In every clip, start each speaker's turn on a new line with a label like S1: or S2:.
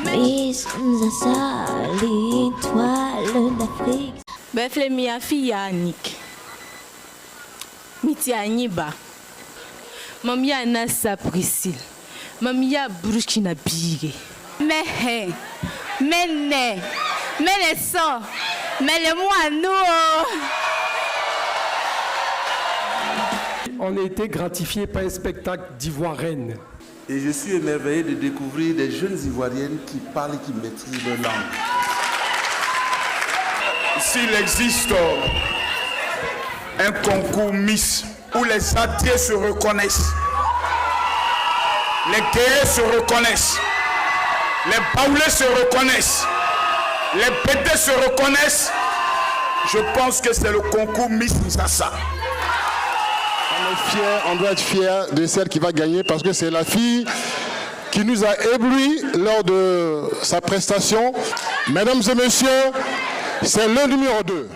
S1: Miss Nzassa, l'étoile d'Afrique.
S2: Befle mi fille Annick. Miti Aniba. Mamia Nassa Priscille. Mamia Burkina Bigé.
S3: Mais les sangs, mais les moineaux.
S4: On a été gratifié par un spectacle d'ivoirienne.
S5: Et je suis émerveillé de découvrir des jeunes Ivoiriennes qui parlent et qui maîtrisent leur langue.
S6: S'il existe un concours Miss où les attiers se reconnaissent, les guerriers se reconnaissent, les baoulés se reconnaissent, les pétés se reconnaissent, je pense que c'est le concours Miss Nzassa.
S7: On doit être fier de celle qui va gagner parce que c'est la fille qui nous a éblouis lors de sa prestation. Mesdames et messieurs, c'est le numéro 2.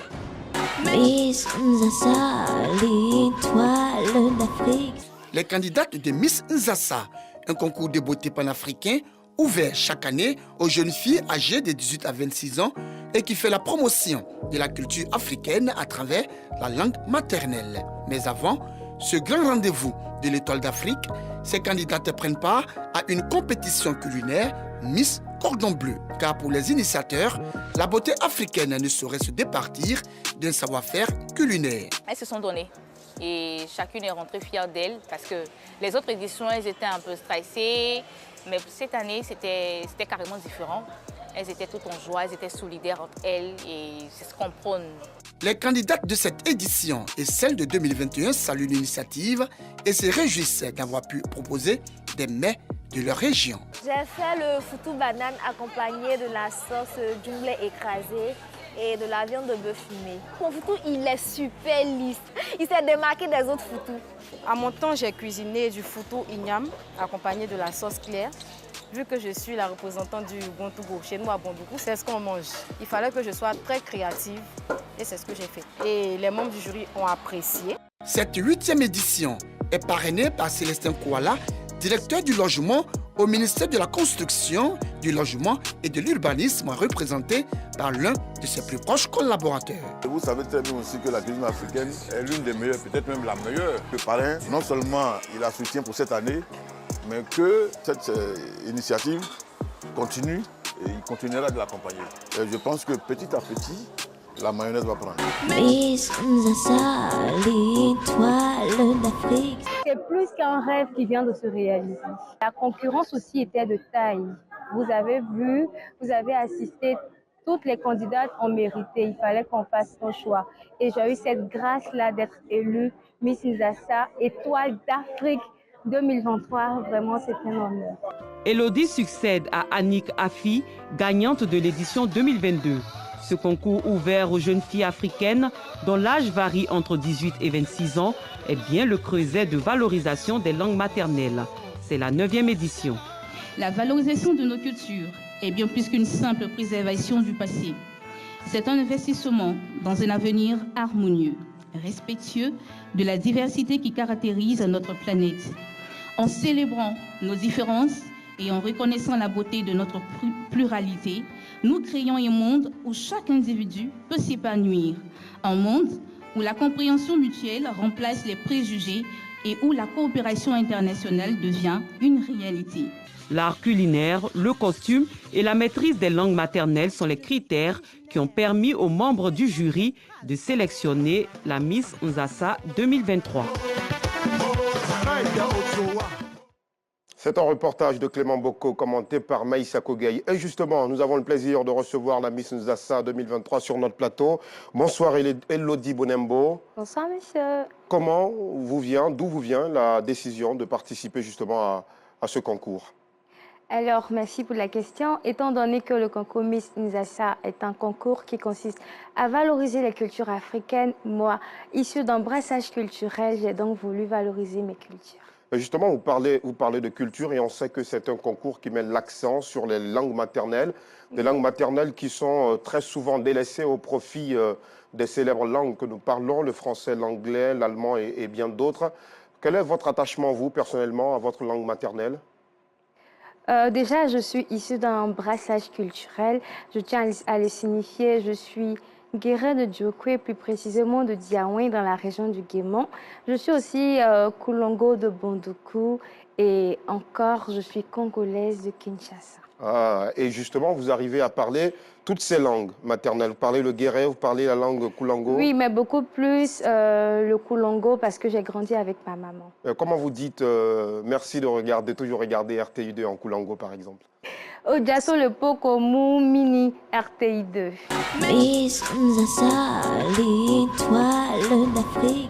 S1: Miss Nzassa, l'étoile d'Afrique.
S8: Les candidates de Miss Nzassa, un concours de beauté panafricain ouvert chaque année aux jeunes filles âgées de 18 à 26 ans et qui fait la promotion de la culture africaine à travers la langue maternelle. Mais avant ce grand rendez-vous de l'étoile d'Afrique, ces candidates prennent part à une compétition culinaire Miss Cordon Bleu. Car pour les initiateurs, la beauté africaine ne saurait se départir d'un savoir-faire culinaire.
S9: Elles se sont données et chacune est rentrée fière d'elle parce que les autres éditions, elles étaient un peu stressées, mais cette année, c'était carrément différent. Elles étaient toutes en joie, elles étaient solidaires entre elles et se comprennent.
S8: Les candidates de cette édition et celle de 2021 saluent l'initiative et se réjouissent d'avoir pu proposer des mets de leur région.
S10: J'ai fait le foutou banane accompagné de la sauce djunglé écrasée et de la viande de bœuf fumée. Mon foutou, il est super lisse. Il s'est démarqué des autres foutous.
S11: À mon temps, j'ai cuisiné du foutou igname accompagné de la sauce claire. Vu que je suis la représentante du Bontougo, chez nous à Bondougou, c'est ce qu'on mange. Il fallait que je sois très créative et c'est ce que j'ai fait. Et les membres du jury ont apprécié.
S8: Cette 8e édition est parrainée par Célestin Kouala, directeur du logement au ministère de la Construction, du Logement et de l'Urbanisme, représenté par l'un de ses plus proches collaborateurs.
S12: Vous savez très bien aussi que la cuisine africaine est l'une des meilleures, peut-être même la meilleure. Le parrain, non seulement il a soutien pour cette année, mais que cette initiative continue et il continuera de l'accompagner. Et je pense que petit à petit, la mayonnaise va prendre.
S1: Miss Nzassa, l'étoile d'Afrique.
S10: C'est plus qu'un rêve qui vient de se réaliser. La concurrence aussi était de taille. Vous avez vu, vous avez assisté, toutes les candidates ont mérité. Il fallait qu'on fasse son choix. Et j'ai eu cette grâce-là d'être élue Miss Nzassa, étoile d'Afrique 2023. Vraiment, c'est un honneur.
S13: Elodie succède à Annick Afi, gagnante de l'édition 2022. Ce concours ouvert aux jeunes filles africaines dont l'âge varie entre 18 et 26 ans est bien le creuset de valorisation des langues maternelles. C'est la 9e édition.
S14: La valorisation de nos cultures est bien plus qu'une simple préservation du passé. C'est un investissement dans un avenir harmonieux, respectueux de la diversité qui caractérise notre planète. En célébrant nos différences et en reconnaissant la beauté de notre pluralité, nous créons un monde où chaque individu peut s'épanouir. Un monde où la compréhension mutuelle remplace les préjugés et où la coopération internationale devient une réalité.
S13: L'art culinaire, le costume et la maîtrise des langues maternelles sont les critères qui ont permis aux membres du jury de sélectionner la Miss Nzassa 2023.
S7: C'est un reportage de Clément Boko commenté par Maïssa Kogaï. Et justement, nous avons le plaisir de recevoir la Miss Nzassa 2023 sur notre plateau. Bonsoir Elodie Bonembo.
S10: Bonsoir monsieur.
S7: D'où vous vient la décision de participer justement à ce concours?
S10: Alors, merci pour la question. Étant donné que le concours Miss Nzassa est un concours qui consiste à valoriser les cultures africaines, moi, issue d'un brassage culturel, j'ai donc voulu valoriser mes cultures.
S7: Justement, vous parlez de culture et on sait que c'est un concours qui met l'accent sur les langues maternelles, des langues maternelles qui sont très souvent délaissées au profit des célèbres langues que nous parlons, le français, l'anglais, l'allemand et bien d'autres. Quel est votre attachement, vous, personnellement, à votre langue maternelle?
S10: Déjà, je suis issue d'un brassage culturel. Je tiens à le signifier. Je suis guéret de Djokwe, plus précisément de Diaouin, dans la région du Guémon. Je suis aussi Kulongo de Bondoku et encore, je suis congolaise de Kinshasa.
S7: Ah, et justement, vous arrivez à parler toutes ces langues maternelles. Vous parlez le guéret, vous parlez la langue Kulongo.
S10: Oui, mais beaucoup plus le Kulongo parce que j'ai grandi avec ma maman.
S7: Comment vous dites merci de regarder, toujours regarder RTI2 en Kulongo, par exemple?
S10: Ojaso le Pokomu Mini RTI2.
S1: Miss Nzasa, l'étoile d'Afrique.